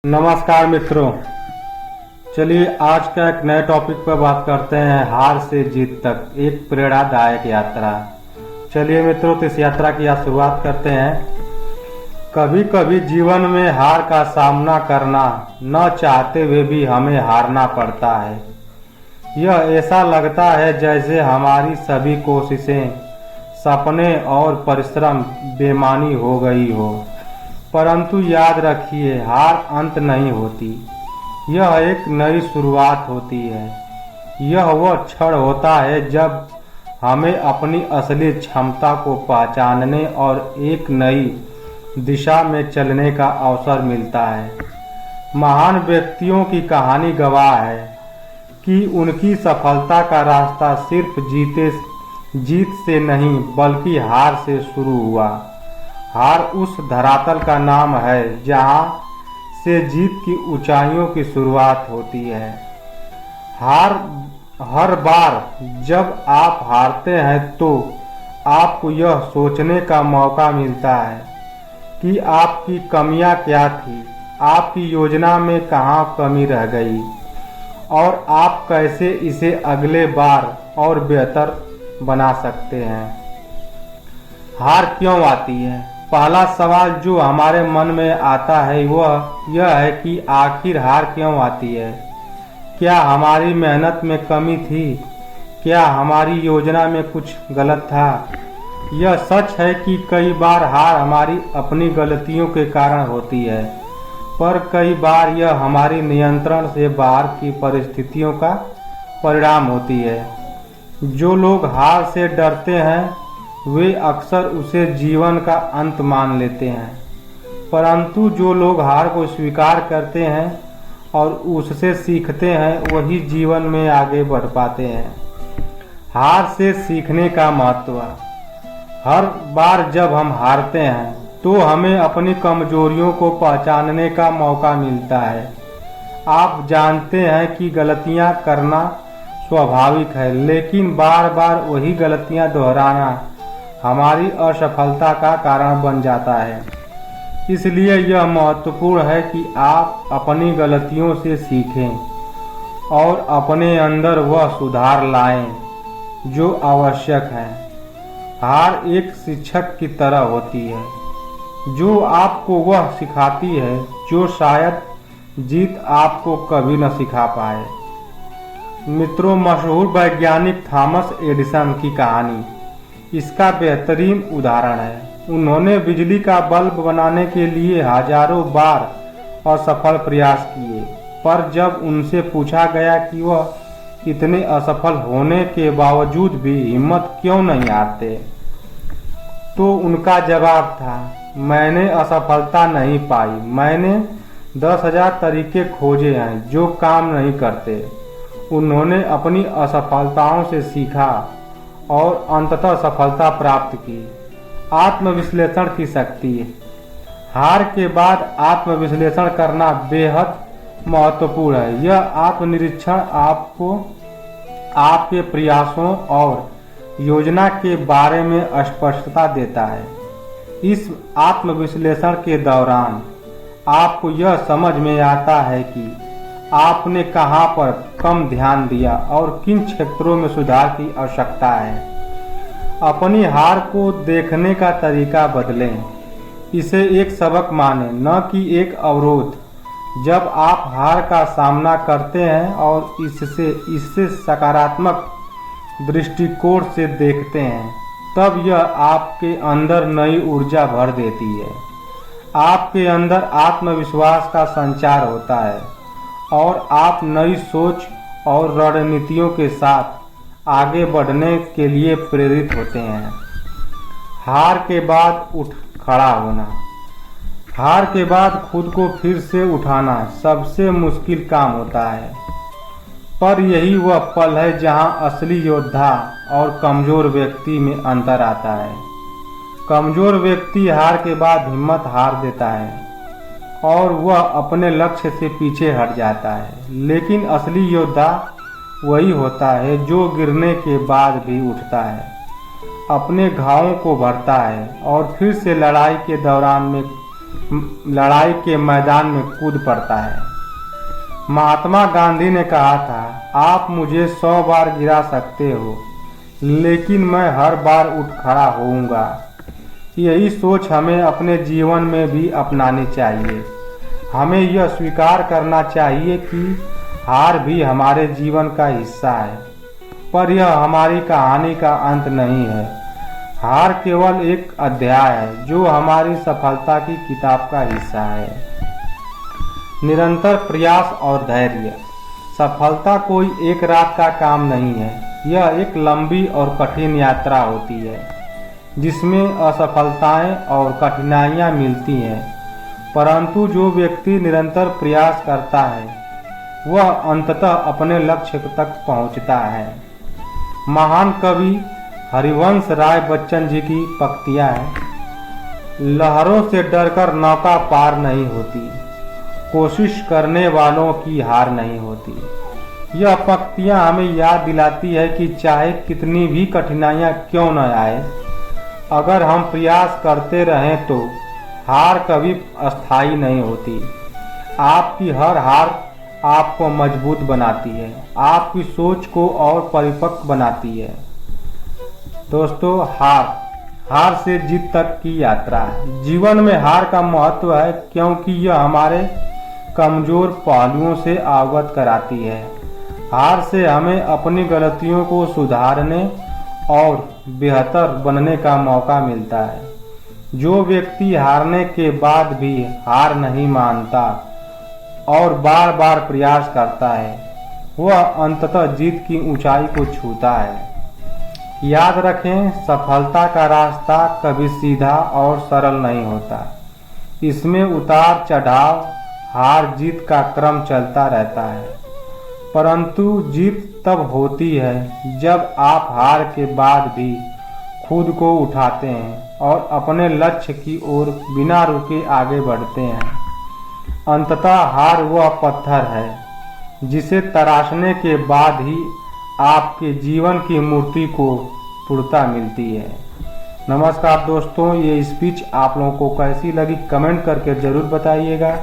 नमस्कार मित्रों, चलिए आज का एक नए टॉपिक पर बात करते हैं। हार से जीत तक एक प्रेरणादायक यात्रा। चलिए मित्रों, तो इस यात्रा की आज शुरुआत करते हैं। कभी कभी जीवन में हार का सामना करना न चाहते हुए भी हमें हारना पड़ता है। यह ऐसा लगता है जैसे हमारी सभी कोशिशें, सपने और परिश्रम बेमानी हो गई हो। परंतु याद रखिए, हार अंत नहीं होती, यह एक नई शुरुआत होती है। यह वह क्षण होता है जब हमें अपनी असली क्षमता को पहचानने और एक नई दिशा में चलने का अवसर मिलता है। महान व्यक्तियों की कहानी गवाह है कि उनकी सफलता का रास्ता सिर्फ जीत से नहीं बल्कि हार से शुरू हुआ। हार उस धरातल का नाम है जहाँ से जीत की ऊंचाइयों की शुरुआत होती है। हर बार जब आप हारते हैं तो आपको यह सोचने का मौका मिलता है कि आपकी कमियां क्या थी, आपकी योजना में कहाँ कमी रह गई और आप कैसे इसे अगले बार और बेहतर बना सकते हैं। हार क्यों आती है? पहला सवाल जो हमारे मन में आता है वह यह है कि आखिर हार क्यों आती है? क्या हमारी मेहनत में कमी थी? क्या हमारी योजना में कुछ गलत था? यह सच है कि कई बार हार हमारी अपनी गलतियों के कारण होती है, पर कई बार यह हमारी नियंत्रण से बाहर की परिस्थितियों का परिणाम होती है। जो लोग हार से डरते हैं वे अक्सर उसे जीवन का अंत मान लेते हैं, परंतु जो लोग हार को स्वीकार करते हैं और उससे सीखते हैं वही जीवन में आगे बढ़ पाते हैं। हार से सीखने का महत्व। हर बार जब हम हारते हैं तो हमें अपनी कमजोरियों को पहचानने का मौका मिलता है। आप जानते हैं कि गलतियां करना स्वाभाविक है, लेकिन बार बार वही गलतियां दोहराना हमारी असफलता का कारण बन जाता है। इसलिए यह महत्वपूर्ण है कि आप अपनी गलतियों से सीखें और अपने अंदर वह सुधार लाएं जो आवश्यक है। हार एक शिक्षक की तरह होती है जो आपको वह सिखाती है जो शायद जीत आपको कभी न सिखा पाए। मित्रों, मशहूर वैज्ञानिक थॉमस एडिसन की कहानी इसका बेहतरीन उदाहरण है। उन्होंने बिजली का बल्ब बनाने के लिए हजारों बार असफल प्रयास किए, पर जब उनसे पूछा गया कि वह इतने असफल होने के बावजूद भी हिम्मत क्यों नहीं हारते, तो उनका जवाब था, मैंने असफलता नहीं पाई, मैंने 10,000 तरीके खोजे हैं जो काम नहीं करते। उन्होंने अपनी असफलताओं से सीखा और अंततः सफलता प्राप्त की। आत्मविश्लेषण की शक्ति। हार के बाद आत्मविश्लेषण करना बेहद महत्वपूर्ण है। यह आत्मनिरीक्षण आपको आपके प्रयासों और योजना के बारे में स्पष्टता देता है। इस आत्मविश्लेषण के दौरान आपको यह समझ में आता है कि आपने कहां पर कम ध्यान दिया और किन क्षेत्रों में सुधार की आवश्यकता है। अपनी हार को देखने का तरीका बदलें, इसे एक सबक मानें, न कि एक अवरोध। जब आप हार का सामना करते हैं और इससे सकारात्मक दृष्टिकोण से देखते हैं, तब यह आपके अंदर नई ऊर्जा भर देती है। आपके अंदर आत्मविश्वास का संचार होता है और आप नई सोच और रणनीतियों के साथ आगे बढ़ने के लिए प्रेरित होते हैं। हार के बाद उठ खड़ा होना। हार के बाद खुद को फिर से उठाना सबसे मुश्किल काम होता है, पर यही वह पल है जहां असली योद्धा और कमजोर व्यक्ति में अंतर आता है। कमजोर व्यक्ति हार के बाद हिम्मत हार देता है और वह अपने लक्ष्य से पीछे हट जाता है, लेकिन असली योद्धा वही होता है जो गिरने के बाद भी उठता है, अपने घावों को भरता है और फिर से लड़ाई के दौरान में लड़ाई के मैदान में कूद पड़ता है। महात्मा गांधी ने कहा था, आप मुझे 100 बार गिरा सकते हो, लेकिन मैं हर बार उठ खड़ा होऊंगा। यही सोच हमें अपने जीवन में भी अपनानी चाहिए। हमें यह स्वीकार करना चाहिए कि हार भी हमारे जीवन का हिस्सा है, पर यह हमारी कहानी का अंत नहीं है। हार केवल एक अध्याय है जो हमारी सफलता की किताब का हिस्सा है। निरंतर प्रयास और धैर्य। सफलता कोई एक रात का काम नहीं है, यह एक लंबी और कठिन यात्रा होती है जिसमें असफलताएं और कठिनाइयां मिलती हैं, परंतु जो व्यक्ति निरंतर प्रयास करता है वह अंततः अपने लक्ष्य तक पहुंचता है। महान कवि हरिवंश राय बच्चन जी की पंक्तियां हैं, लहरों से डरकर नौका पार नहीं होती, कोशिश करने वालों की हार नहीं होती। यह पंक्तियां हमें याद दिलाती है कि चाहे कितनी भी कठिनाइयां क्यों न आए, अगर हम प्रयास करते रहें तो हार कभी अस्थायी नहीं होती। आपकी हर हार आपको मजबूत बनाती है, आपकी सोच को और परिपक्व बनाती है। दोस्तों, हार से जीत तक की यात्रा है। जीवन में हार का महत्व है क्योंकि यह हमारे कमजोर पहलुओं से अवगत कराती है। हार से हमें अपनी गलतियों को सुधारने और बेहतर बनने का मौका मिलता है। जो व्यक्ति हारने के बाद भी हार नहीं मानता और बार बार प्रयास करता है, वह अंततः जीत की ऊंचाई को छूता है। याद रखें, सफलता का रास्ता कभी सीधा और सरल नहीं होता। इसमें उतार चढ़ाव, हार जीत का क्रम चलता रहता है, परंतु जीत तब होती है जब आप हार के बाद भी खुद को उठाते हैं और अपने लक्ष्य की ओर बिना रुके आगे बढ़ते हैं। अंततः हार वह पत्थर है जिसे तराशने के बाद ही आपके जीवन की मूर्ति को पूर्णता मिलती है। नमस्कार दोस्तों, ये स्पीच आप लोगों को कैसी लगी कमेंट करके ज़रूर बताइएगा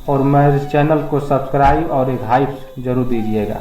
और मेरे चैनल को सब्सक्राइब और एक हाइप ज़रूर दीजिएगा।